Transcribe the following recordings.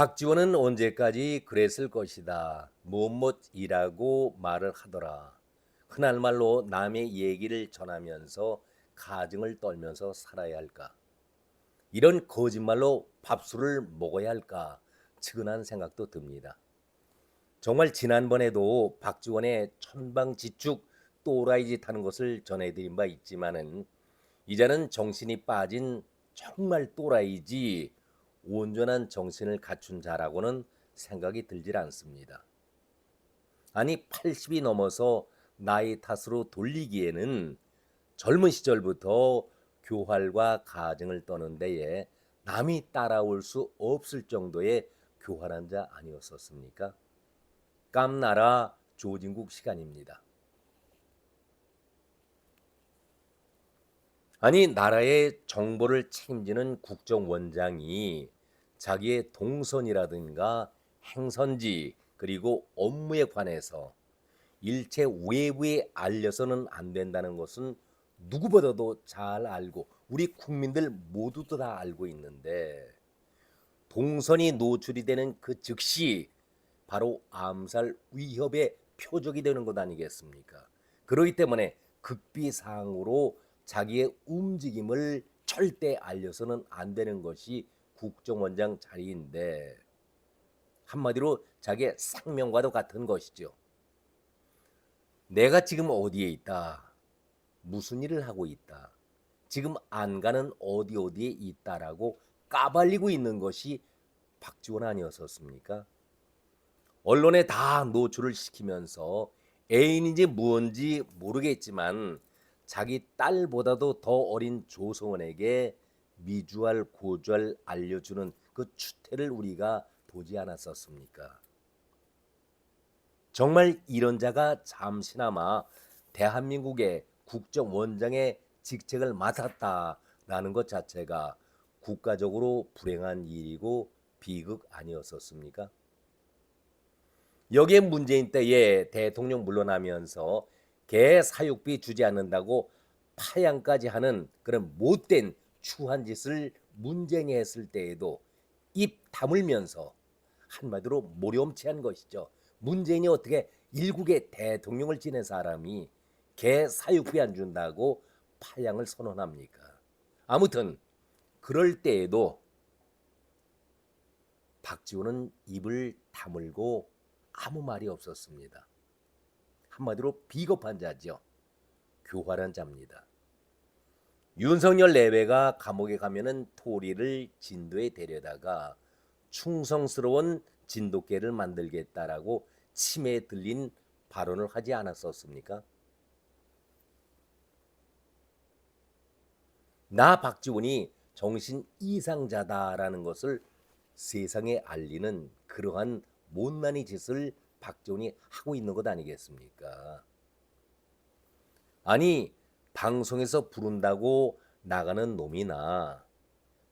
박지원은 언제까지 그랬을 것이다. 뭐뭐이라고 말을 하더라. 흔한 말로 남의 얘기를 전하면서 가증을 떨면서 살아야 할까? 이런 거짓말로 밥술을 먹어야 할까? 측은한 생각도 듭니다. 정말 지난번에도 박지원의 천방지축 또라이짓 하는 것을 전해드린 바 있지만은 이제는 정신이 빠진 정말 또라이지 온전한 정신을 갖춘 자라고는 생각이 들질 않습니다. 아니 80이 넘어서 나이 탓으로 돌리기에는 젊은 시절부터 교활과 가정을 떠는 데에 남이 따라올 수 없을 정도의 교활한 자 아니었었습니까? 깜나라 조진국 시간입니다. 아니 나라의 정보를 책임지는 국정원장이 자기의 동선이라든가 행선지 그리고 업무에 관해서 일체 외부에 알려서는 안 된다는 것은 누구보다도 잘 알고 우리 국민들 모두도 다 알고 있는데 동선이 노출이 되는 그 즉시 바로 암살 위협의 표적이 되는 것 아니겠습니까? 그렇기 때문에 극비상으로 자기의 움직임을 절대 알려서는 안 되는 것이 국정원장 자리인데 한마디로 자기의 생명과도 같은 것이죠. 내가 지금 어디에 있다. 무슨 일을 하고 있다. 지금 안가는 어디에 있다라고 까발리고 있는 것이 박지원 아니었었습니까? 언론에 다 노출을 시키면서 애인인지 무언지 모르겠지만 자기 딸보다도 더 어린 조성원에게 미주알 고주알 알려주는 그 추태를 우리가 보지 않았었습니까? 정말 이런 자가 잠시나마 대한민국의 국정원장의 직책을 맡았다라는 것 자체가 국가적으로 불행한 일이고 비극 아니었었습니까? 여기에 문재인 때에 대통령 물러나면서 개 사육비 주지 않는다고 파양까지 하는 그런 못된 추한 짓을 문재인이 했을 때에도 입 다물면서 한마디로 모렴치한 것이죠. 문재인이 어떻게 일국의 대통령을 지낸 사람이 개 사육비 안 준다고 파양을 선언합니까? 아무튼 그럴 때에도 박지원은 입을 다물고 아무 말이 없었습니다. 한마디로 비겁한 자죠. 교활한 자입니다. 윤석열 내외가 감옥에 가면은 토리를 진도에 데려다가 충성스러운 진돗개를 만들겠다라고 침에 들린 발언을 하지 않았었습니까? 나 박지원이 정신 이상자다라는 것을 세상에 알리는 그러한 못난이 짓을 박지원이 하고 있는 것 아니겠습니까? 아니 방송에서 부른다고 나가는 놈이나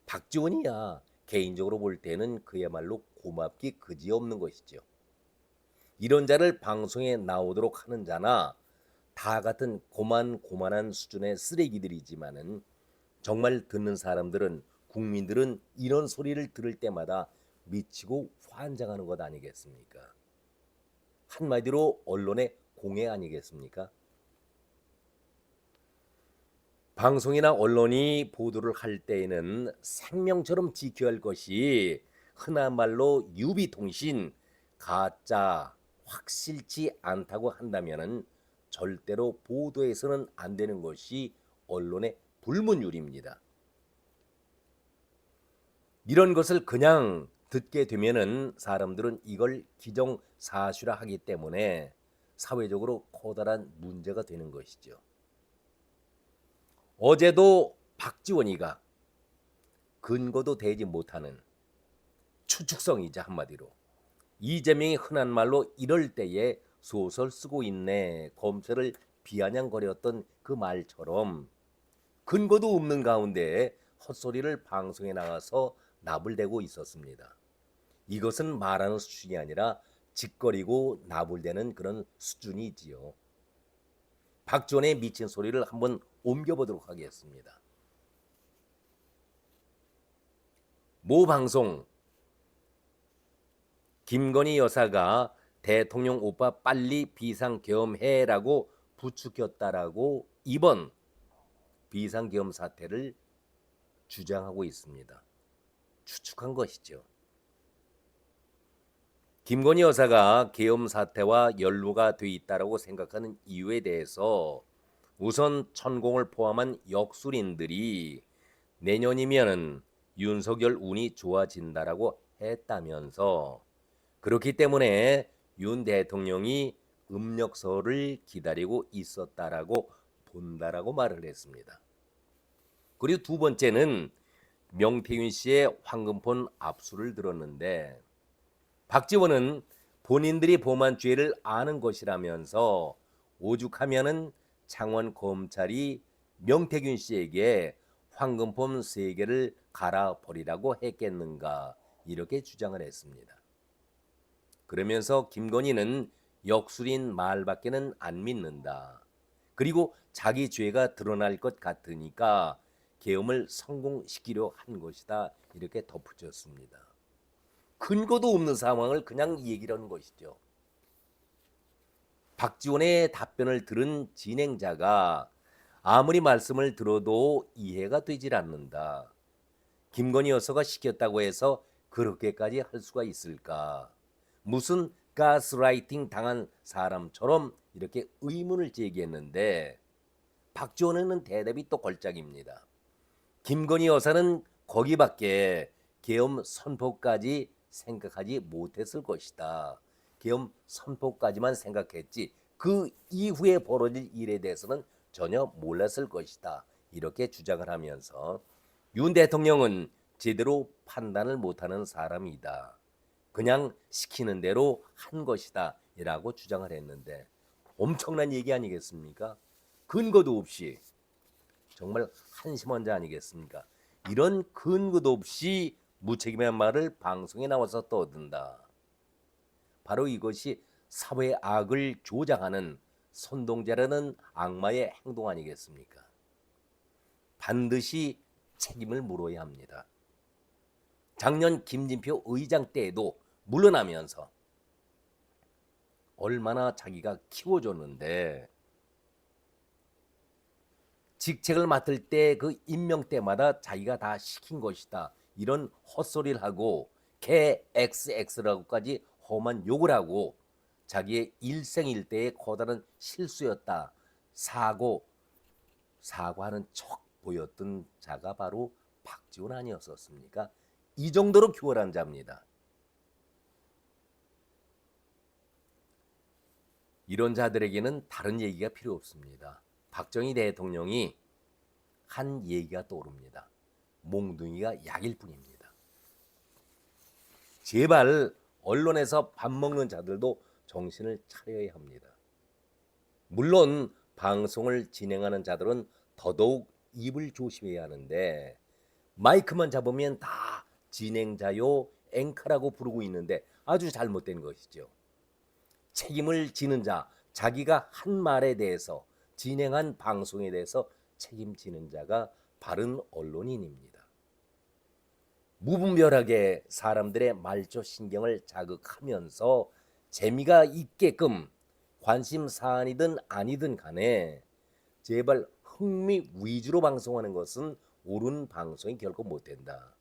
박지원이야 개인적으로 볼 때는 그야말로 고맙기 그지없는 것이죠. 이런 자를 방송에 나오도록 하는 자나 다 같은 고만고만한 수준의 쓰레기들이지만은 정말 듣는 사람들은 국민들은 이런 소리를 들을 때마다 미치고 환장하는 것 아니겠습니까? 한마디로 언론의 공해 아니겠습니까? 방송이나 언론이 보도를 할 때에는 생명처럼 지켜야 할 것이 흔한 말로 유비통신, 가짜, 확실치 않다고 한다면은 절대로 보도해서는 안 되는 것이 언론의 불문율입니다. 이런 것을 그냥 듣게 되면은 사람들은 이걸 기정사실화 하기 때문에 사회적으로 커다란 문제가 되는 것이죠. 어제도 박지원이가 근거도 되지 못하는 추측성이자 한마디로 이재명이 흔한 말로 이럴 때에 소설 쓰고 있네 검찰을 비아냥거렸던 그 말처럼 근거도 없는 가운데 헛소리를 방송에 나가서 나불대고 있었습니다. 이것은 말하는 수준이 아니라 짓거리고 나불대는 그런 수준이지요. 박지원의 미친 소리를 한번 옮겨보도록 하겠습니다. 모 방송 김건희 여사가 대통령 오빠 빨리 비상계엄해라고 부추겼다라고 이번 비상계엄 사태를 주장하고 있습니다. 추측한 것이죠. 김건희 여사가 계엄 사태와 연루가 돼 있다라고 생각하는 이유에 대해서 우선 천공을 포함한 역술인들이 내년이면은 윤석열 운이 좋아진다라고 했다면서 그렇기 때문에 윤 대통령이 음력설을 기다리고 있었다라고 본다라고 말을 했습니다. 그리고 두 번째는 명태균 씨의 황금폰 압수를 들었는데 박지원은 본인들이 범한 죄를 아는 것이라면서 오죽하면은 창원 검찰이 명태균 씨에게 황금폰 3개를 갈아버리라고 했겠는가 이렇게 주장을 했습니다. 그러면서 김건희는 역술인 말밖에는 안 믿는다. 그리고 자기 죄가 드러날 것 같으니까 계엄을 성공시키려 한 것이다. 이렇게 덧붙였습니다. 근거도 없는 상황을 그냥 얘기를 하는 것이죠. 박지원의 답변을 들은 진행자가 아무리 말씀을 들어도 이해가 되질 않는다. 김건희 여사가 시켰다고 해서 그렇게까지 할 수가 있을까? 무슨 가스라이팅 당한 사람처럼 이렇게 의문을 제기했는데 박지원은 대답이 또 걸작입니다. 김건희 여사는 거기밖에 계엄 선포까지 생각하지 못했을 것이다. 계엄 선포까지만 생각했지 그 이후에 벌어질 일에 대해서는 전혀 몰랐을 것이다. 이렇게 주장을 하면서 윤 대통령은 제대로 판단을 못하는 사람이다. 그냥 시키는 대로 한 것이다. 이라고 주장을 했는데 엄청난 얘기 아니겠습니까? 근거도 없이 정말 한심한 자 아니겠습니까? 이런 근거도 없이 무책임한 말을 방송에 나와서 떠든다. 바로 이것이 사회의 악을 조장하는 선동자라는 악마의 행동 아니겠습니까? 반드시 책임을 물어야 합니다. 작년 김진표 의장 때에도 물러나면서 얼마나 자기가 키워줬는데 직책을 맡을 때 그 임명 때마다 자기가 다 시킨 것이다. 이런 헛소리를 하고 개 XX라고까지 험한 욕을 하고 자기의 일생일대의 커다란 실수였다. 사과하는 척 보였던 자가 바로 박지원 아니었었습니까? 이 정도로 교활한 자입니다. 이런 자들에게는 다른 얘기가 필요 없습니다. 박정희 대통령이 한 얘기가 떠오릅니다. 몽둥이가 약일 뿐입니다. 제발 언론에서 밥 먹는 자들도 정신을 차려야 합니다. 물론 방송을 진행하는 자들은 더더욱 입을 조심해야 하는데 마이크만 잡으면 다 진행자요 앵커라고 부르고 있는데 아주 잘못된 것이죠. 책임을 지는 자, 자기가 한 말에 대해서 진행한 방송에 대해서 책임지는 자가 바른 언론인입니다. 무분별하게 사람들의 말조 신경을 자극하면서 재미가 있게끔 관심 사안이든 아니든 간에 제발 흥미 위주로 방송하는 것은 옳은 방송이 결코 못 된다.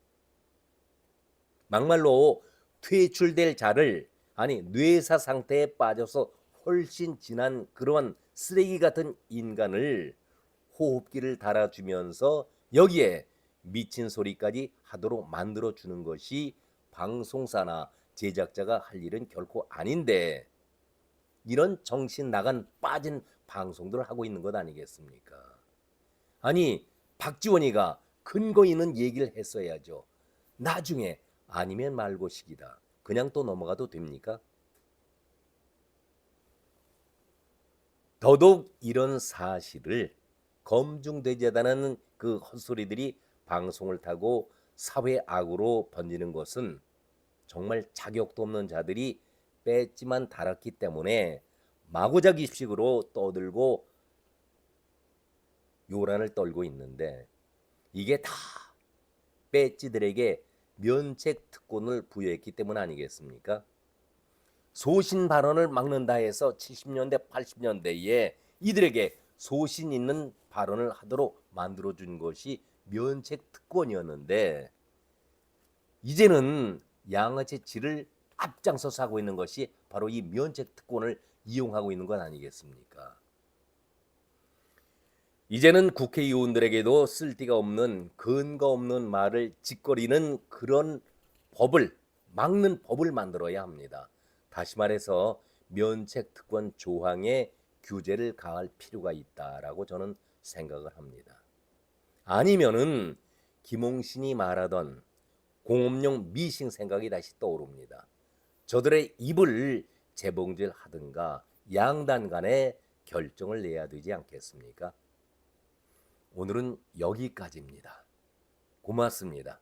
막말로 퇴출될 자를 뇌사 상태에 빠져서 훨씬 진한 그런 쓰레기 같은 인간을 호흡기를 달아주면서 여기에 미친 소리까지 하도록 만들어주는 것이 방송사나 제작자가 할 일은 결코 아닌데 이런 정신 나간 빠진 방송들을 하고 있는 것 아니겠습니까? 박지원이가 근거 있는 얘기를 했어야죠. 나중에 아니면 말고식이다. 그냥 또 넘어가도 됩니까? 더더욱 이런 사실을 검증되지 않은 그 헛소리들이 방송을 타고 사회 악으로 번지는 것은 정말 자격도 없는 자들이 뺐지만 달았기 때문에 마구잡이식으로 떠들고 요란을 떨고 있는데 이게 다 배지들에게 면책 특권을 부여했기 때문 아니겠습니까? 소신 발언을 막는다 해서 70년대, 80년대에 이들에게 소신 있는 발언을 하도록 만들어준 것이 면책 특권이었는데, 이제는 양아치 질을 앞장서서 하고 있는 것이 바로 이 면책 특권을 이용하고 있는 것 아니겠습니까? 이제는 국회의원들에게도 쓸데가 없는 근거 없는 말을 짓거리는 그런 법을 막는 법을 만들어야 합니다. 다시 말해서 면책 특권 조항에 규제를 가할 필요가 있다라고 저는 생각을 합니다. 아니면은 김홍신이 말하던 공업용 미싱 생각이 다시 떠오릅니다. 저들의 입을 재봉질하든가 양단 간에 결정을 내야 되지 않겠습니까? 오늘은 여기까지입니다. 고맙습니다.